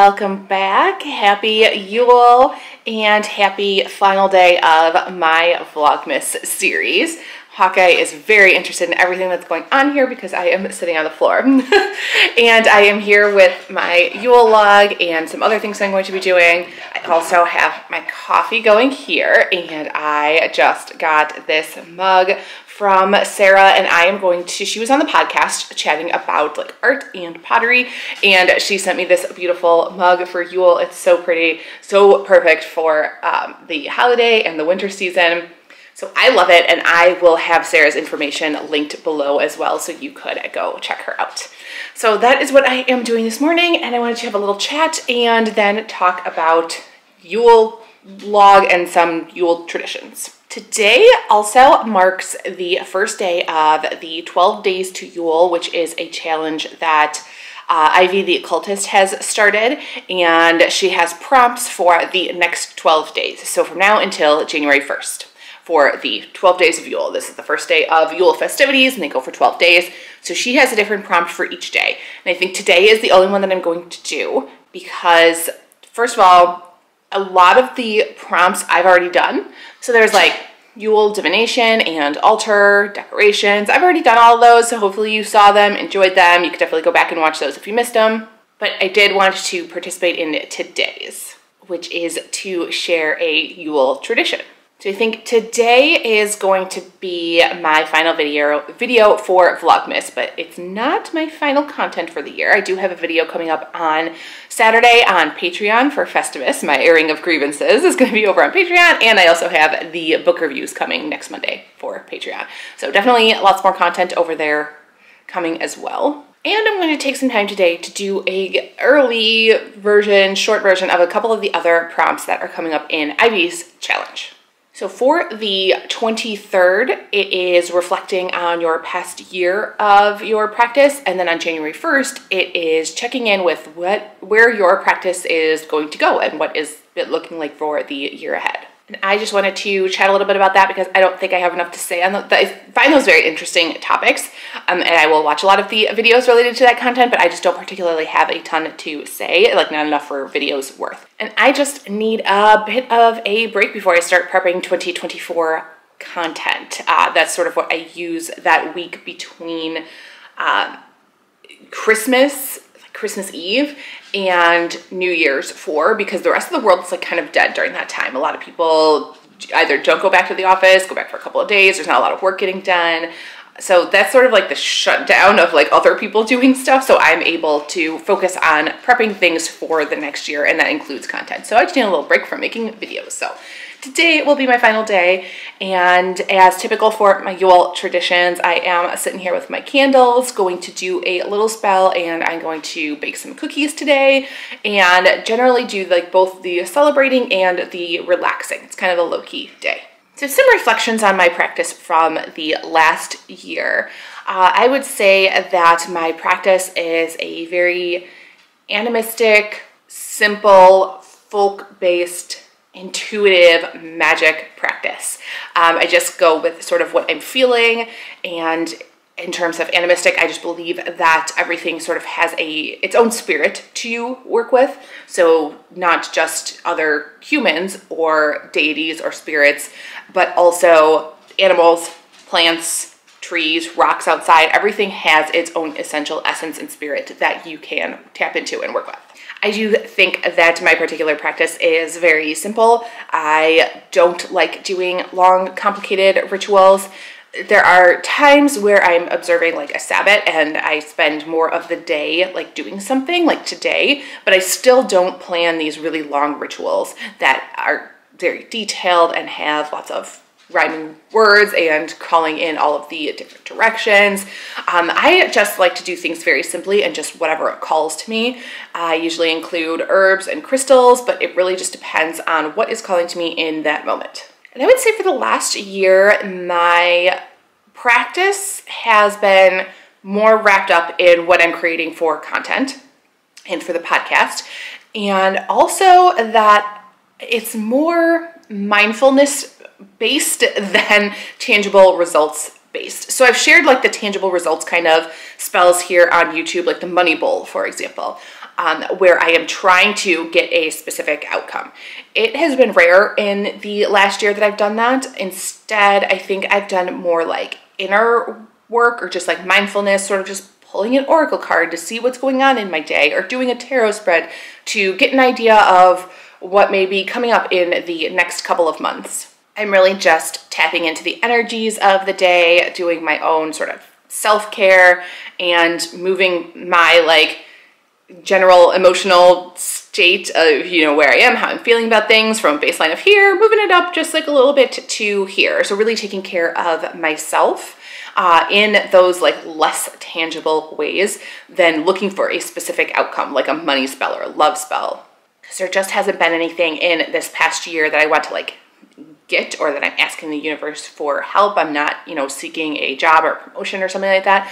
Welcome back. Happy Yule and happy final day of my Vlogmas series. Hawkeye is very interested in everything that's going on here because I am sitting on the floor. And I am here with my Yule Log and some other things I'm going to be doing. I also have my coffee going here, and I just got this mug from Sarah, and I am going to, she was on the podcast chatting about like art and pottery, and she sent me this beautiful mug for Yule. It's so pretty, so perfect for the holiday and the winter season. So I love it, and I will have Sarah's information linked below as well, so you could go check her out. So that is what I am doing this morning, and I wanted to have a little chat and then talk about Yule Log and some Yule traditions. Today also marks the first day of the 12 Days to Yule, which is a challenge that Ivy the occultist has started, and she has prompts for the next 12 days. So from now until January 1st. For the 12 days of Yule. This is the first day of Yule festivities, and they go for 12 days. So she has a different prompt for each day. And I think today is the only one that I'm going to do because, first of all, a lot of the prompts I've already done. So there's like Yule divination and altar decorations. I've already done all of those, so hopefully you saw them, enjoyed them. You could definitely go back and watch those if you missed them. But I did want to participate in today's, which is to share a Yule tradition. So I think today is going to be my final video for Vlogmas, but it's not my final content for the year. I do have a video coming up on Saturday on Patreon for Festivus. My airing of grievances is going to be over on Patreon, and I also have the book reviews coming next Monday for Patreon. So definitely lots more content over there coming as well. And I'm going to take some time today to do a early version, short version of a couple of the other prompts that are coming up in Ivy's challenge. So for the 23rd, it is reflecting on your past year of your practice. And then on January 1st, it is checking in with where your practice is going to go and what is it looking like for the year ahead. And I just wanted to chat a little bit about that because I don't think I have enough to say on that. I find those very interesting topics, and I will watch a lot of the videos related to that content, but I just don't particularly have a ton to say, like not enough for videos worth. And I just need a bit of a break before I start prepping 2024 content. That's sort of what I use that week between Christmas Eve and New Year's for, because the rest of the world is like kind of dead during that time. A lot of people either don't go back to the office, go back for a couple of days, there's not a lot of work getting done. So that's sort of like the shutdown of like other people doing stuff. So I'm able to focus on prepping things for the next year, and that includes content. So I just need a little break from making videos. So today will be my final day, and as typical for my Yule traditions, I am sitting here with my candles, going to do a little spell, and I'm going to bake some cookies today, and generally do like both the celebrating and the relaxing. It's kind of a low-key day. So some reflections on my practice from the last year. I would say that my practice is a very animistic, simple, folk-based, intuitive magic practice. I just go with sort of what I'm feeling, and in terms of animistic, I just believe that everything sort of has its own spirit to work with. So not just other humans or deities or spirits, but also animals, plants, trees, rocks outside. Everything has its own essential essence and spirit that you can tap into and work with. I do think that my particular practice is very simple. I don't like doing long, complicated rituals. There are times where I'm observing like a Sabbath and I spend more of the day like doing something like today, but I still don't plan these really long rituals that are very detailed and have lots of rhyming words and calling in all of the different directions. I just like to do things very simply and just whatever it calls to me. I usually include herbs and crystals, but it really just depends on what is calling to me in that moment. And I would say for the last year, my practice has been more wrapped up in what I'm creating for content and for the podcast. And also that it's more mindfulness based than tangible results based. So I've shared like the tangible results kind of spells here on YouTube, like the money bowl, for example. where I am trying to get a specific outcome. It has been rare in the last year that I've done that. Instead, I think I've done more like inner work or just like mindfulness, sort of just pulling an oracle card to see what's going on in my day, or doing a tarot spread to get an idea of what may be coming up in the next couple of months. I'm really just tapping into the energies of the day, doing my own sort of self-care and moving my like general emotional state of, you know, where I am, how I'm feeling about things from baseline of here, moving it up just like a little bit to here. So really taking care of myself in those like less tangible ways than looking for a specific outcome like a money spell or a love spell. Because there just hasn't been anything in this past year that I want to like get, or that I'm asking the universe for help. I'm not, you know, seeking a job or promotion or something like that.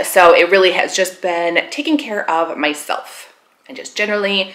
So it really has just been taking care of myself and just generally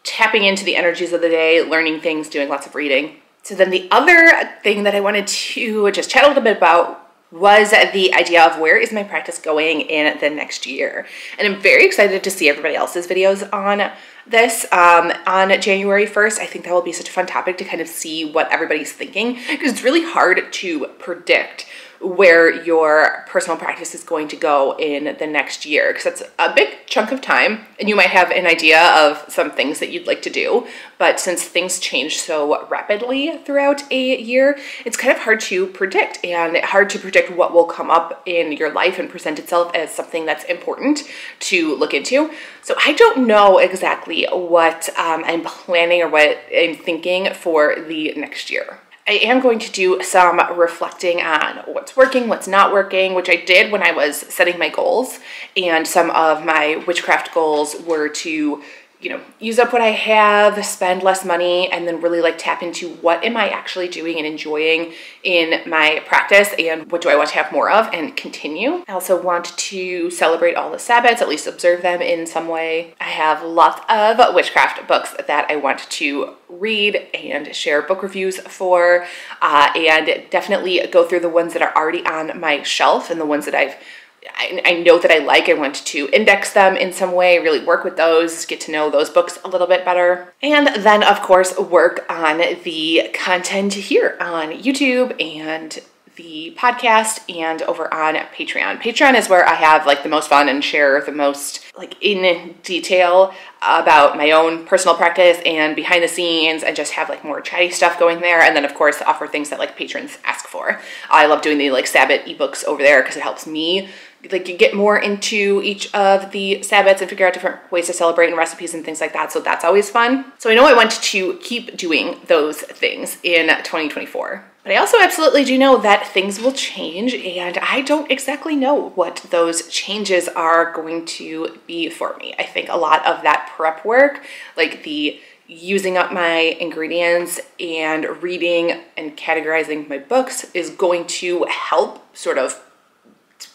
tapping into the energies of the day, learning things, doing lots of reading. So then the other thing that I wanted to just chat a little bit about was the idea of where is my practice going in the next year. And I'm very excited to see everybody else's videos on this on January 1st. I think that will be such a fun topic to kind of see what everybody's thinking, because it's really hard to predict where your personal practice is going to go in the next year, because it's a big chunk of time and you might have an idea of some things that you'd like to do, but since things change so rapidly throughout a year, it's kind of hard to predict, and hard to predict what will come up in your life and present itself as something that's important to look into. So I don't know exactly what I'm planning or what I'm thinking for the next year. I am going to do some reflecting on what's working, what's not working, which I did when I was setting my goals. And some of my witchcraft goals were to, you know, use up what I have, spend less money, and then really like tap into what am I actually doing and enjoying in my practice, and what do I want to have more of and continue. I also want to celebrate all the Sabbats, at least observe them in some way. I have lots of witchcraft books that I want to read and share book reviews for, and definitely go through the ones that are already on my shelf, and the ones that I know that I like. I want to index them in some way, really work with those, get to know those books a little bit better. And then of course work on the content here on YouTube and the podcast and over on Patreon. Patreon is where I have like the most fun and share the most like in detail about my own personal practice and behind the scenes, and just have like more chatty stuff going there. And then of course offer things that like patrons ask for. I love doing the like Sabbat ebooks over there because it helps me like get more into each of the Sabbats and figure out different ways to celebrate and recipes and things like that. So that's always fun. So I know I want to keep doing those things in 2024. But I also absolutely do know that things will change, and I don't exactly know what those changes are going to be for me. I think a lot of that prep work, like the using up my ingredients and reading and categorizing my books, is going to help sort of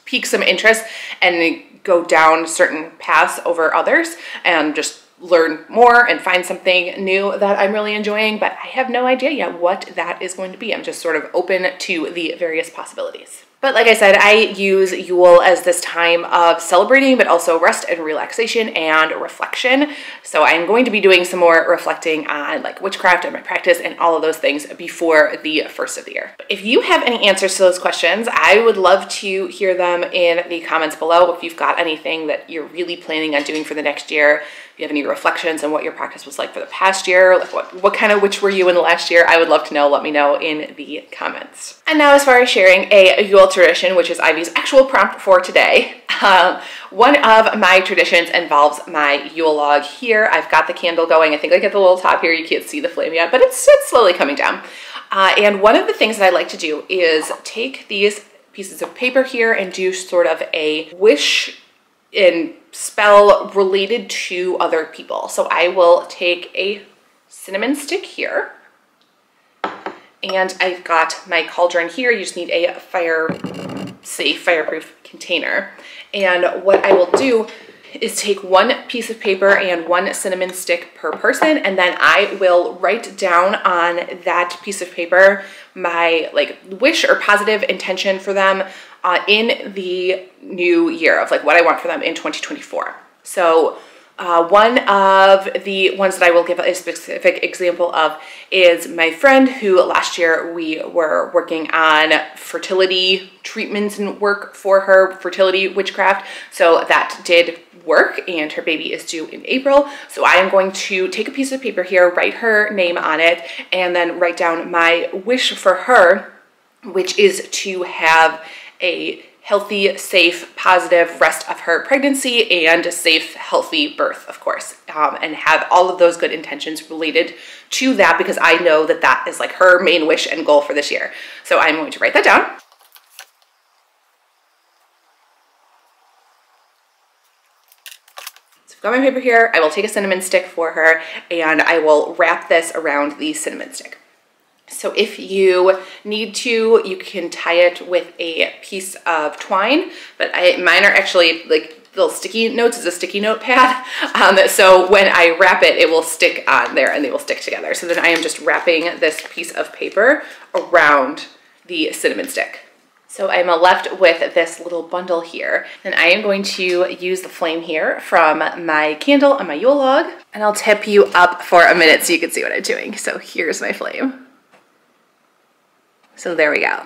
pique some interest and go down certain paths over others, and just learn more and find something new that I'm really enjoying. But I have no idea yet what that is going to be. I'm just sort of open to the various possibilities. But like I said, I use Yule as this time of celebrating, but also rest and relaxation and reflection. So I'm going to be doing some more reflecting on like witchcraft and my practice and all of those things before the first of the year. If you have any answers to those questions, I would love to hear them in the comments below. If you've got anything that you're really planning on doing for the next year, if you have any reflections on what your practice was like for the past year, like what kind of witch were you in the last year, I would love to know. Let me know in the comments. And now as far as sharing a Yule tradition, which is Ivy's actual prompt for today, one of my traditions involves my Yule log here. I've got the candle going. I think like at the little top here, you can't see the flame yet, but it's slowly coming down. And one of the things that I like to do is take these pieces of paper here and do sort of a wish and spell related to other people. So I will take a cinnamon stick here, and I've got my cauldron here. You just need a fire-safe, fireproof container. And what I will do is take one piece of paper and one cinnamon stick per person, and then I will write down on that piece of paper my like wish or positive intention for them in the new year, of like what I want for them in 2024. So One of the ones that I will give a specific example of is my friend who last year we were working on fertility treatments and work for her, fertility witchcraft. So that did work and her baby is due in April. So I am going to take a piece of paper here, write her name on it, and then write down my wish for her, which is to have a healthy, safe, positive rest of her pregnancy and a safe, healthy birth, of course, and have all of those good intentions related to that, because I know that that is like her main wish and goal for this year. So I'm going to write that down. So I've got my paper here. I will take a cinnamon stick for her and I will wrap this around the cinnamon stick. So if you need to, you can tie it with a piece of twine, but mine are actually like little sticky notes. It's a sticky note pad. So when I wrap it, it will stick on there and they will stick together. So then I am just wrapping this piece of paper around the cinnamon stick. So I'm left with this little bundle here, and I am going to use the flame here from my candle on my Yule log, and I'll tip you up for a minute so you can see what I'm doing. So here's my flame. So there we go.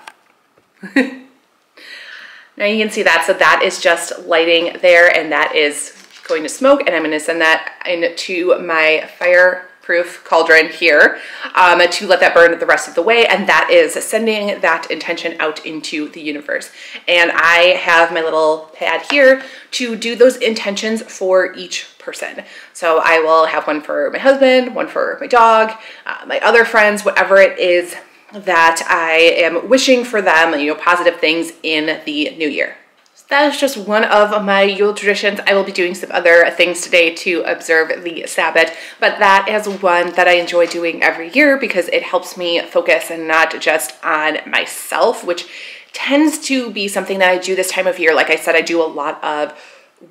Now you can see that. So that is just lighting there, and that is going to smoke, and I'm going to send that into my fireproof cauldron here to let that burn the rest of the way, and that is sending that intention out into the universe. And I have my little pad here to do those intentions for each person. So I will have one for my husband, one for my dog, my other friends, whatever it is that I am wishing for them, you know, positive things in the new year. So that is just one of my Yule traditions. I will be doing some other things today to observe the Sabbath, but that is one that I enjoy doing every year because it helps me focus and not just on myself, which tends to be something that I do this time of year. Like I said, I do a lot of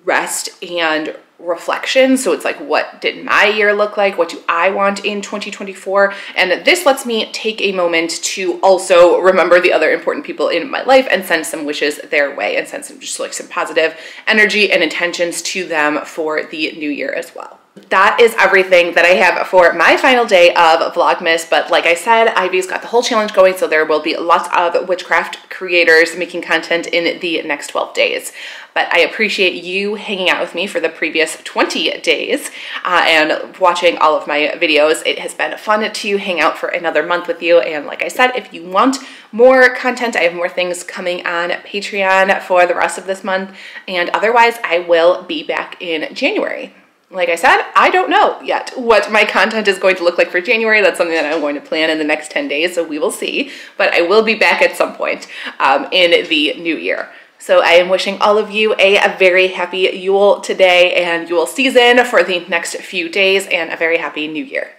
rest and reflection. So it's like, what did my year look like? What do I want in 2024? And this lets me take a moment to also remember the other important people in my life and send some wishes their way and send some just like some positive energy and intentions to them for the new year as well. That is everything that I have for my final day of Vlogmas, but like I said, Ivy's got the whole challenge going, so there will be lots of witchcraft creators making content in the next 12 days. But I appreciate you hanging out with me for the previous 20 days and watching all of my videos. It has been fun to hang out for another month with you, and like I said, if you want more content, I have more things coming on Patreon for the rest of this month, and otherwise I will be back in January. Like I said, I don't know yet what my content is going to look like for January. That's something that I'm going to plan in the next 10 days, so we will see. But I will be back at some point in the new year. So I am wishing all of you a very happy Yule today and Yule season for the next few days, and a very happy new year.